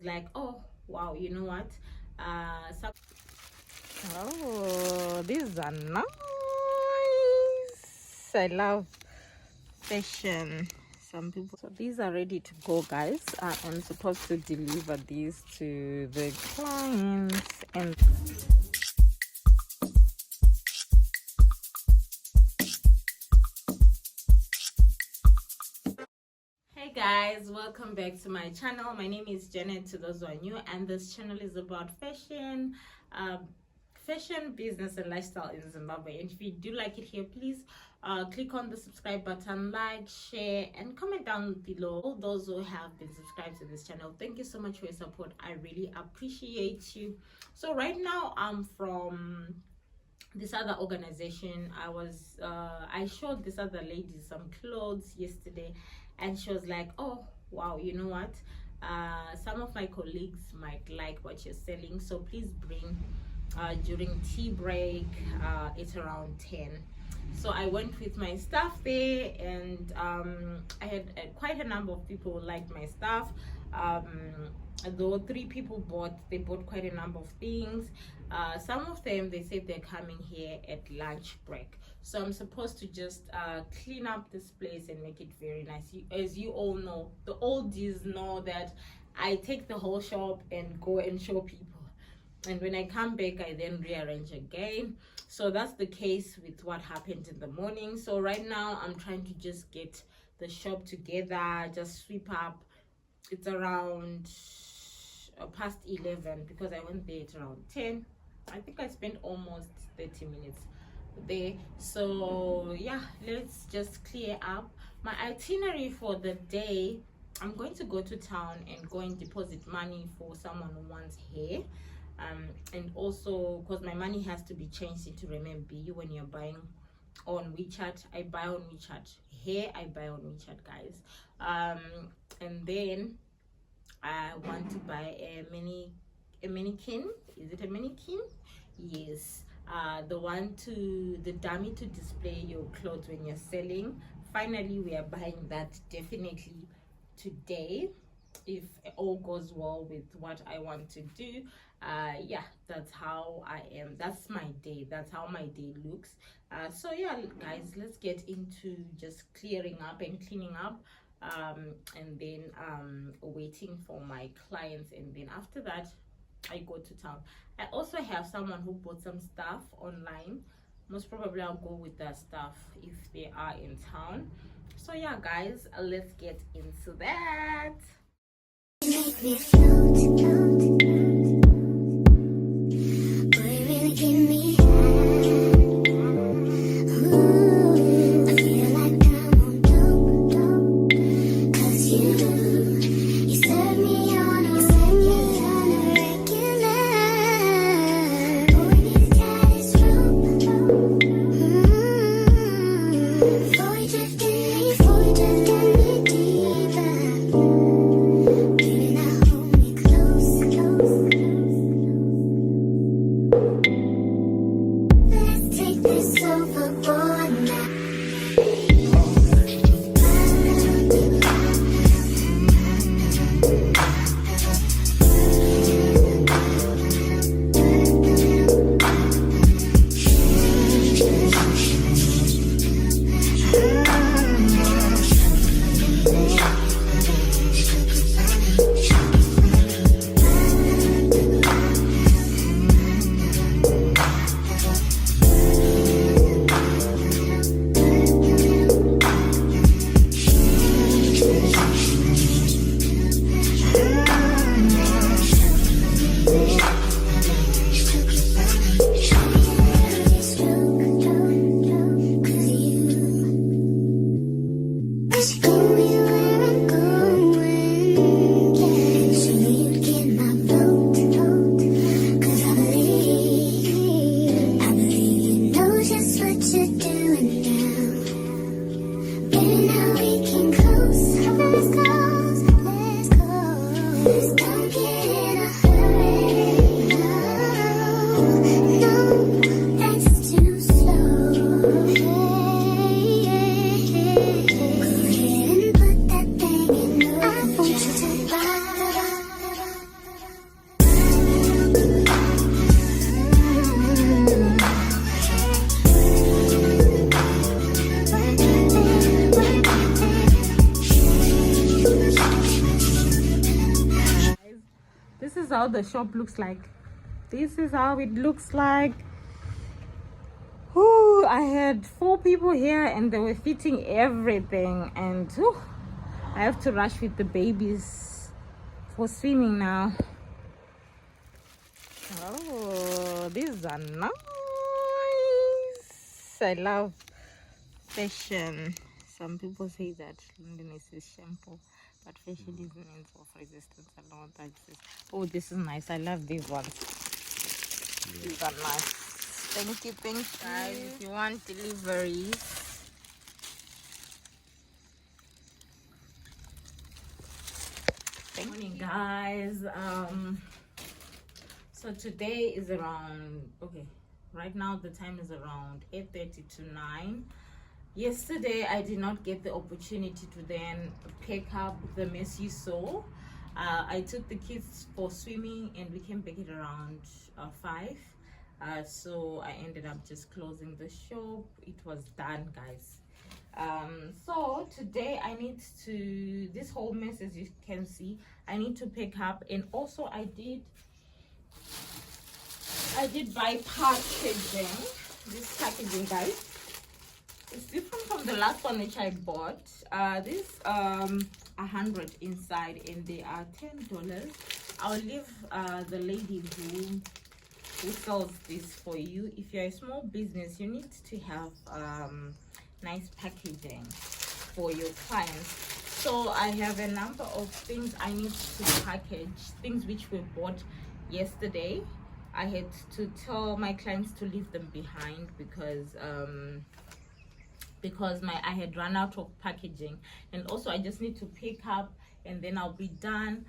like, oh wow, you know what, some Oh, these are nice. I love fashion. Some people. So these are ready to go, guys. I'm supposed to deliver these to the clients and. Hey guys, welcome back to my channel. My name is Janet, to those who are new, and this channel is about fashion, fashion, business and lifestyle in Zimbabwe. And if you do like it here, please click on the subscribe button, like, share and comment down below. All those who have been subscribed to this channel, thank you so much for your support. I really appreciate you. So right now I'm from this other organization. I showed this other lady some clothes yesterday, and she was like, oh wow, you know what, some of my colleagues might like what you're selling, so please bring during tea break. It's around 10. So I went with my staff there, and I had quite a number of people who liked my stuff. Though 3 people they bought quite a number of things. Some of them, they said they're coming here at lunch break, so I'm supposed to just clean up this place and make it very nice. As you all know, the oldies know that I take the whole shop and go and show people, and when I come back I then rearrange again. So that's the case with what happened in the morning. So right now I'm trying to just get the shop together, just sweep up. It's around past 11 because I went there at around 10. I think I spent almost 30 minutes there. So yeah, let's just clear up my itinerary for the day. I'm going to go to town and go and deposit money for someone who wants hair, and also because my money has to be changed into renminbi when you're buying on WeChat. I buy on WeChat. Hair I buy on WeChat, guys. And then I want to buy a mannequin. Is it a mannequin? Yes. The dummy to display your clothes when you're selling. Finally, we are buying that definitely today, if all goes well with what I want to do. Yeah, that's how I am. That's my day. That's how my day looks. So yeah, guys, let's get into just clearing up and cleaning up, and then waiting for my clients, and then after that I go to town. I also have someone who bought some stuff online. Most probably I'll go with their stuff if they are in town. So yeah, guys, let's get into that. Make me float. Boy, really give me hand. Ooh, I feel like I'm on dope. 'Cause you set me on a regular. Boy, this cat is rope. Before you drift in me deeper. Baby, now hold me close. is how the shop looks like. This is how it looks like. Whew, I had 4 people here and they were fitting everything, and whew, I have to rush with the babies for swimming now. Oh, these are nice. I love fashion. Some people say that London is shampoo, but fashion is means of resistance. I don't want that exist. Oh, this is nice. I love these ones. These are nice. Thank you, guys. If you want deliveries, good morning, guys. So today is around, okay, right now the time is around 8:30 to 9. Yesterday I did not get the opportunity to then pick up the mess you saw. I took the kids for swimming and we came back at around 5. So I ended up just closing the shop. It was done, guys. So today I need to, this whole mess, as you can see, I need to pick up. And also I did buy packaging. This packaging, guys, it's different from the last one which I bought. This 100 inside and they are $10. I'll leave the lady who sells this for you. If you're a small business, you need to have nice packaging for your clients. So I have a number of things I need to package, things which were bought yesterday. I had to tell my clients to leave them behind because I had run out of packaging. And also I just need to pick up and then I'll be done.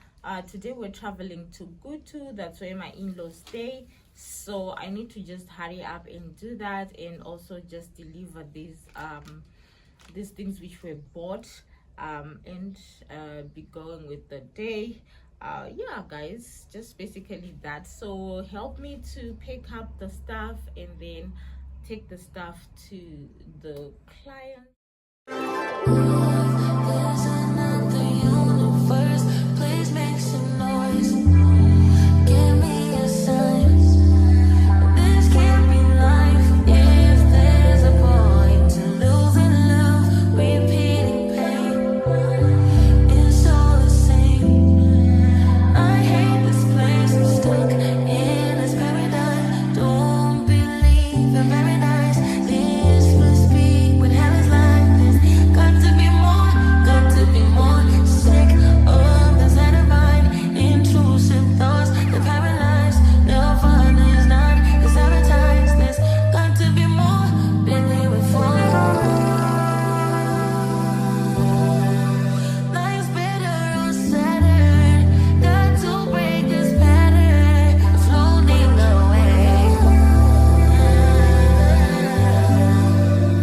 Today we're traveling to Gutu. That's where my in-laws stay, so I need to just hurry up and do that, and also just deliver these things which were bought, and be going with the day. Yeah, guys, just basically that. So help me to pick up the stuff and then take the stuff to the client. There's another universe. Please make some noise. Give me a sign. This can't be life. If there's a point to losing love, repeating pain, it's all the same. I hate this place. I'm stuck in this paradise. Don't believe in paradise. This must be what hell is like. This got to be more, sick of this out of mind. Intrusive thoughts that paralyze. No fun is not to sabotage. This got to be more, been here before. Life's better on Saturn. Got to break this pattern. Floating away.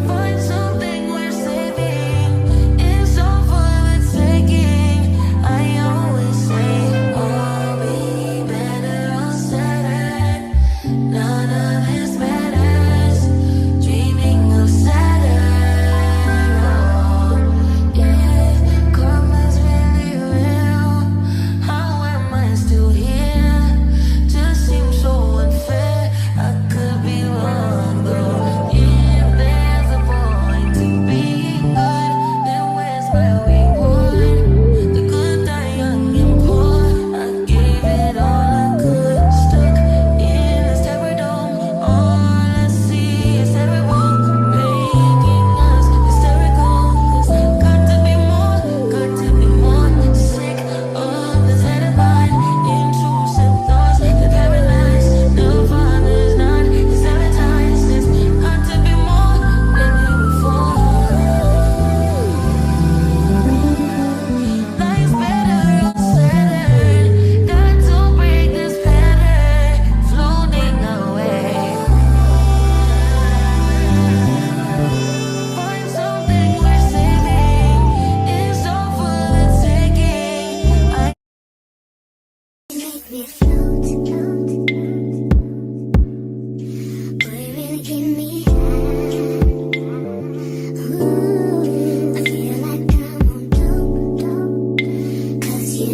Find something worth saving. It's all for the taking. I always say, I'll be better on Saturn. None of this matters. Dreaming of Saturn. Oh, if karma's really real, how am I still here? Just seems so unfair. I could be wrong though. If there's a point to being good, then where's my reward? The good die young and poor. I gave it all I could. Stuck in this terror dome. All I see is terrible, making us hysterical. 'Cause got to be more, sick of this head of mine. Intrusive thoughts that paralyze. No father's not to sabotage. This got to be more, been here before. Life's better on Saturn. Got to break this pattern. Floating away. Find something worth saving. It's all for the taking. I make me float. Boy, really give me high. Ooh, I feel like I'm on dope. 'Cause you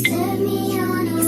set me on a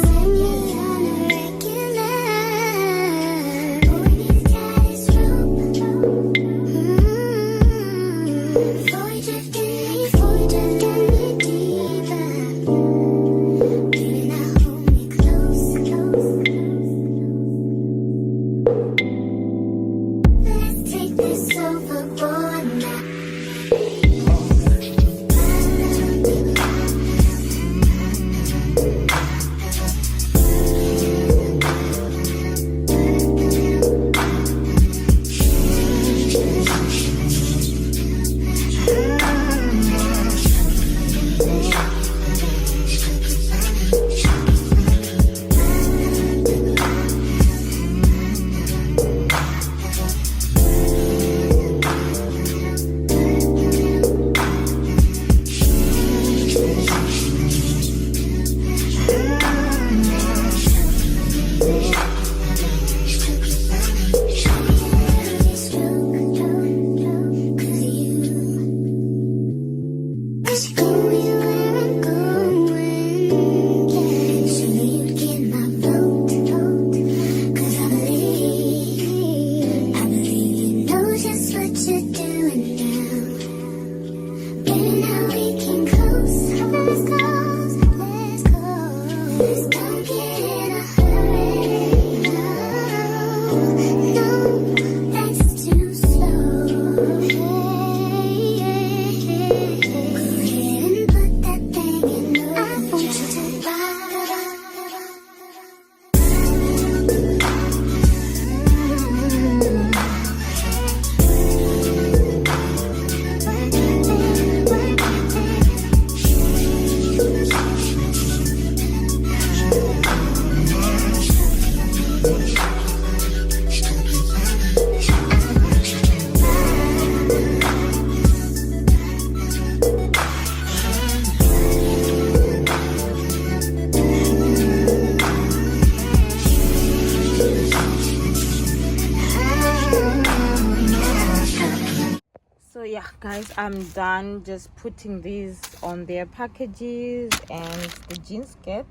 guys, I'm done just putting these on their packages. And the jean skirt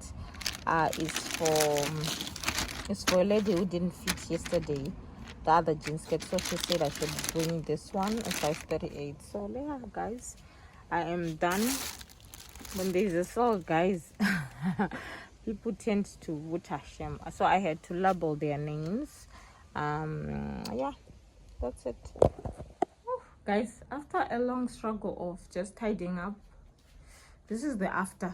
is for a lady who didn't fit yesterday, the other jean skirt, so she said I should bring this one, a size 38. So yeah guys, I am done. When there's a sale, guys, people tend to wutashem, so I had to label their names. Yeah, that's it. Guys, after a long struggle of just tidying up, this is the after.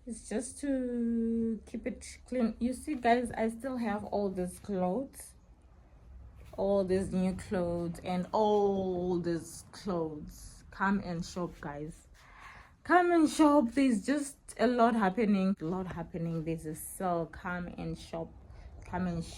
It's just to keep it clean. You see guys, I still have all these clothes, all these new clothes, and all these clothes. Come and shop, guys, come and shop. There's just a lot happening, there's a sale. Come and shop.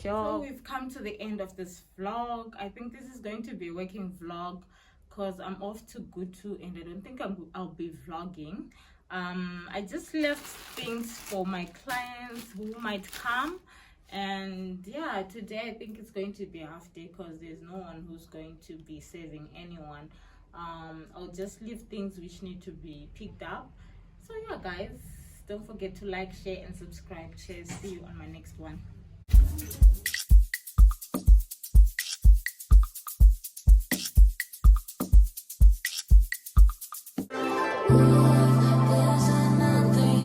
So we've come to the end of this vlog. I think this is going to be a working vlog because I'm off to Gutu and I don't think I'll be vlogging. I just left things for my clients who might come, and yeah, today I think it's going to be a half day because there's no one who's going to be serving anyone. I'll just leave things which need to be picked up. So yeah guys, don't forget to like, share and subscribe. Cheers, see you on my next one.